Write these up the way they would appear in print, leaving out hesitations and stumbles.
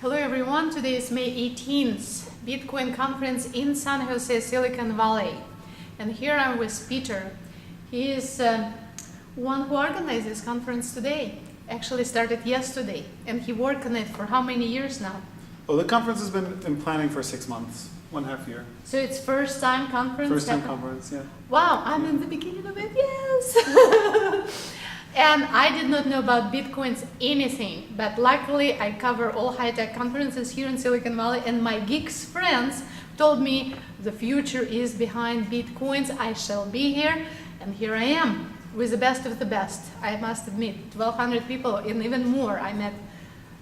Hello everyone, today is May 18th, Bitcoin conference in San Jose, Silicon Valley. And here I'm with Peter. He is one who organized this conference today. Actually started yesterday, and he worked on it for how many years now? Well, the conference has been in planning for 6 months, 1.5 years. So it's first time conference? First time conference, yeah. Wow, I'm in the beginning of it, yes! And I did not know about Bitcoins anything, but luckily I cover all high-tech conferences here in Silicon Valley, and my geeks friends told me the future is behind Bitcoins, I shall be here, and here I am with the best of the best. I must admit, 1,200 people and even more. I met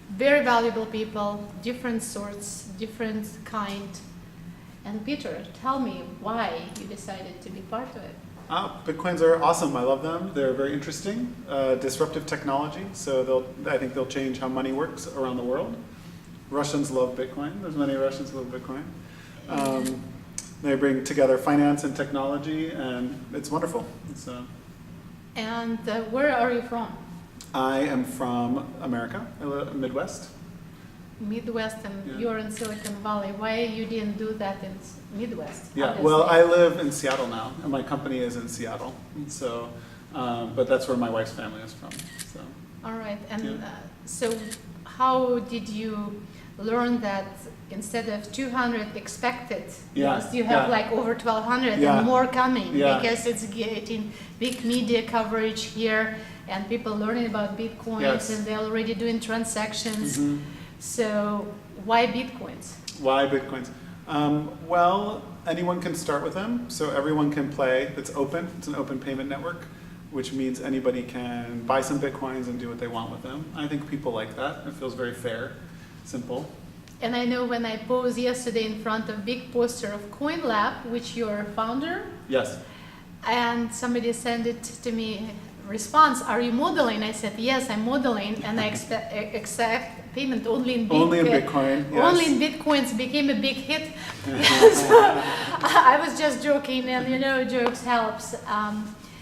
very valuable people, different sorts, different kind. And Peter, tell me why you decided to be part of it. Bitcoins are awesome. I love them. They're very interesting, disruptive technology. So I think they'll change how money works around the world. Russians love Bitcoin. There's many Russians who love Bitcoin. They bring together finance and technology, and it's wonderful. And where are you from? I am from America, Midwest. Midwest, and you're in Silicon Valley. Why you didn't do that in Midwest? Yeah, obviously? well, I live in Seattle now, and my company is in Seattle. So, but that's where my wife's family is from. So. All right, and so how did you learn that instead of 200 expected, you have like over 1,200 and more coming because it's getting big media coverage here and people learning about Bitcoins and they're already doing transactions. So why Bitcoins? Why Bitcoins? Well, anyone can start with them, so everyone can play. It's open. It's an open payment network, which means anybody can buy some Bitcoins and do what they want with them. I think people like that. It feels very fair, simple. And I know when I posed yesterday in front of big poster of CoinLab, which you're a founder. Yes. And somebody sent it to me, response, are you modeling? I said, yes, I'm modeling, and I expect payment only in Bitcoin. Yes. Only in Bitcoins became a big hit. So I was just joking, and you know, jokes helps.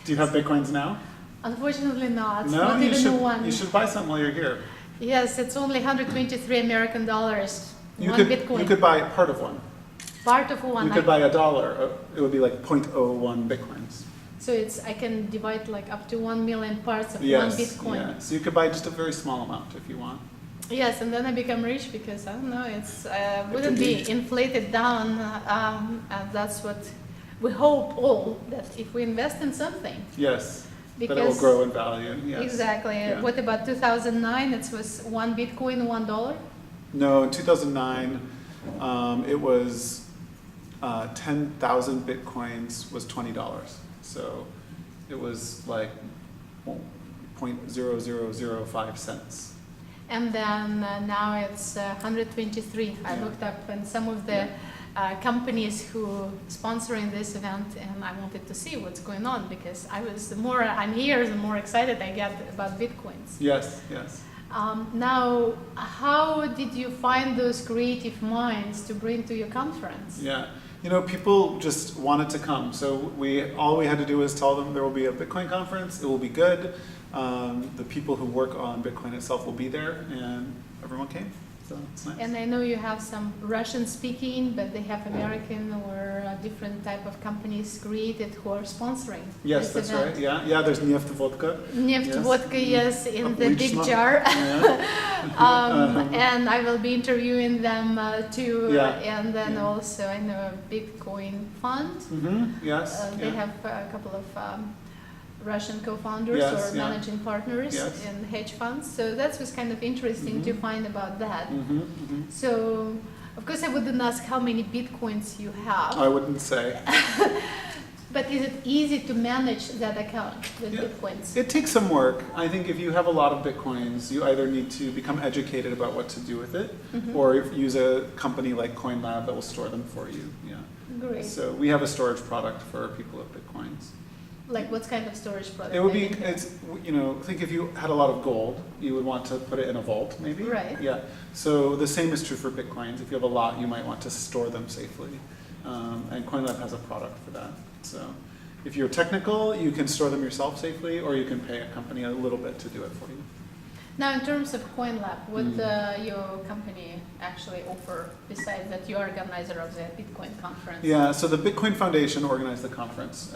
Do you have Bitcoins now? Unfortunately not. No, not even one. You should buy some while you're here. Yes, it's only 123 American dollars. Bitcoin. You could buy part of one. Part of one. You could buy $1. It would be like 0.01 Bitcoins. So I can divide like up to 1 million parts of one Bitcoin. Yeah. So you could buy just a very small amount if you want. Yes, and then I become rich because I don't know, it's wouldn't be inflated down. And that's what we hope all, that if we invest in something. Yes. But it will grow in value. Yes. Exactly. Yeah. What about 2009? It was one Bitcoin, $1. No, in 2009, it was 10,000 Bitcoins was $20. So it was like 0.0005 cents. And then now it's 123. I looked up, and some of the companies who sponsoring this event, and I wanted to see what's going on because the more I'm here, the more excited I get about Bitcoins. Yes, yes. Now, how did you find those creative minds to bring to your conference? Yeah, you know, people just wanted to come. So all we had to do was tell them there will be a Bitcoin conference. It will be good. The people who work on Bitcoin itself will be there, and everyone came. So it's nice. And I know you have some Russian speaking, but they have American or different type of companies created who are sponsoring. Yes, that's right. Yeah, yeah. There's Neft Vodka. Neft Vodka, yes, in the big jar. And I will be interviewing them too. And then also I know a Bitcoin fund. Yes. They have a couple of Russian co-founders or managing partners in hedge funds. So that was kind of interesting to find about that. So, of course, I wouldn't ask how many Bitcoins you have. I wouldn't say. But is it easy to manage that account with Bitcoins? It takes some work. I think if you have a lot of Bitcoins, you either need to become educated about what to do with it, or use a company like CoinLab that will store them for you. Yeah. Great. So we have a storage product for people with Bitcoins. Like what kind of storage product? It would be, think if you had a lot of gold, you would want to put it in a vault, maybe. Right. Yeah. So the same is true for Bitcoins. If you have a lot, you might want to store them safely. And CoinLab has a product for that. So if you're technical, you can store them yourself safely, or you can pay a company a little bit to do it for you. Now, in terms of CoinLab, what your company actually offer besides that you are organizer of the Bitcoin conference? Yeah, so the Bitcoin Foundation organized the conference,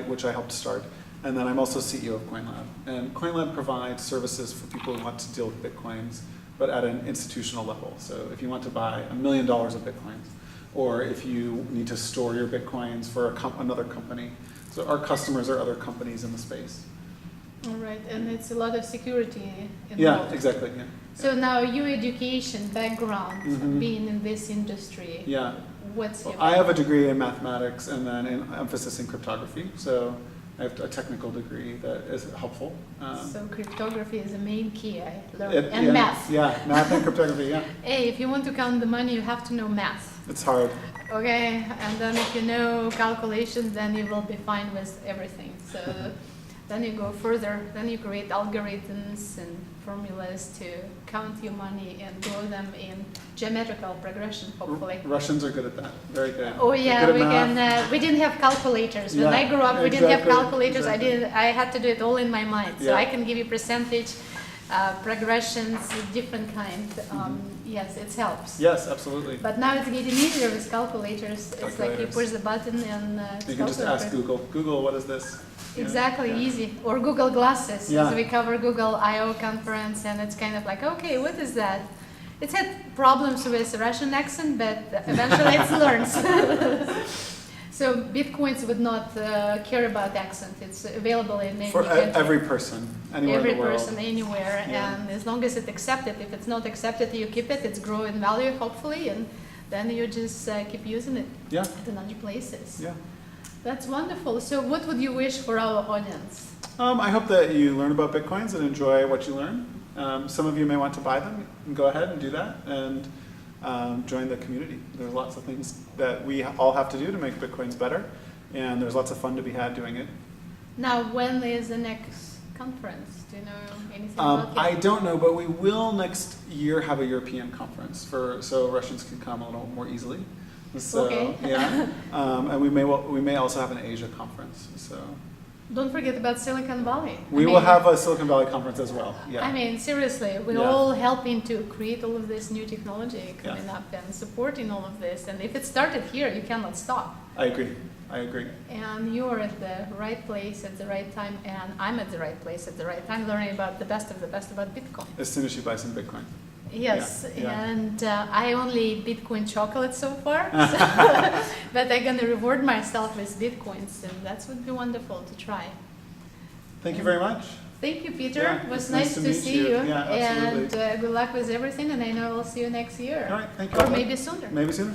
which I helped start. And then I'm also CEO of CoinLab. And CoinLab provides services for people who want to deal with Bitcoins, but at an institutional level. So if you want to buy $1 million of Bitcoins, or if you need to store your Bitcoins for another company. So our customers are other companies in the space. All right, and it's a lot of security involved. Yeah, exactly. Yeah. So now your education background, being in this industry, Yeah. what's your I have a degree in mathematics and then an emphasis in cryptography. So I have a technical degree that is helpful. So cryptography is the main key I learned, and math. Yeah, math and cryptography, yeah. Hey, if you want to count the money, you have to know math. It's hard. Okay, and then if you know calculations, then you will be fine with everything. So then you go further, then you create algorithms and formulas to count your money and grow them in geometrical progression, hopefully. Russians are good at that, very good. Oh yeah, we didn't have calculators. When I grew up, we didn't have calculators. I had to do it all in my mind. So I can give you percentage, progressions, different kind. Yes, it helps. Yes, absolutely. But now it's getting easier with calculators. It's like you push the button and you can just ask Google. Google, what is this? Exactly, easy. Or Google Glasses. So we cover Google I/O conference, and it's kind of like, okay, what is that? It's had problems with Russian accent, but eventually it learns. So Bitcoins would not care about accent. It's available in any country. Every person, anywhere in the world. Every person, anywhere. And as long as it's accepted. If it's not accepted, you keep it. It's grow in value, hopefully, and then you just keep using it in other places. Yeah. That's wonderful. So what would you wish for our audience? I hope that you learn about Bitcoins and enjoy what you learn. Some of you may want to buy them. And go ahead and do that and join the community. There's lots of things that we all have to do to make Bitcoins better, and there's lots of fun to be had doing it. Now, when is the next conference? Do you know anything about it? I don't know, but we will next year have a European conference so Russians can come a little more easily. So, okay. Yeah, and we may also have an Asia conference. So don't forget about Silicon Valley. We will have a Silicon Valley conference as well. Yeah. I mean, seriously, we're all helping to create all of this new technology coming up and supporting all of this. And if it started here, you cannot stop. I agree. I agree. And you are at the right place at the right time, and I'm at the right place at the right time, learning about the best of the best about Bitcoin. As soon as you buy some Bitcoin. Yes, and I only eat Bitcoin chocolate so far, but I'm going to reward myself with Bitcoins, and that would be wonderful to try. Thank you very much. Thank you, Peter. It was nice to see you. Yeah, absolutely. And good luck with everything, and I know I'll see you next year. All right, thank you. Or maybe sooner. Maybe sooner.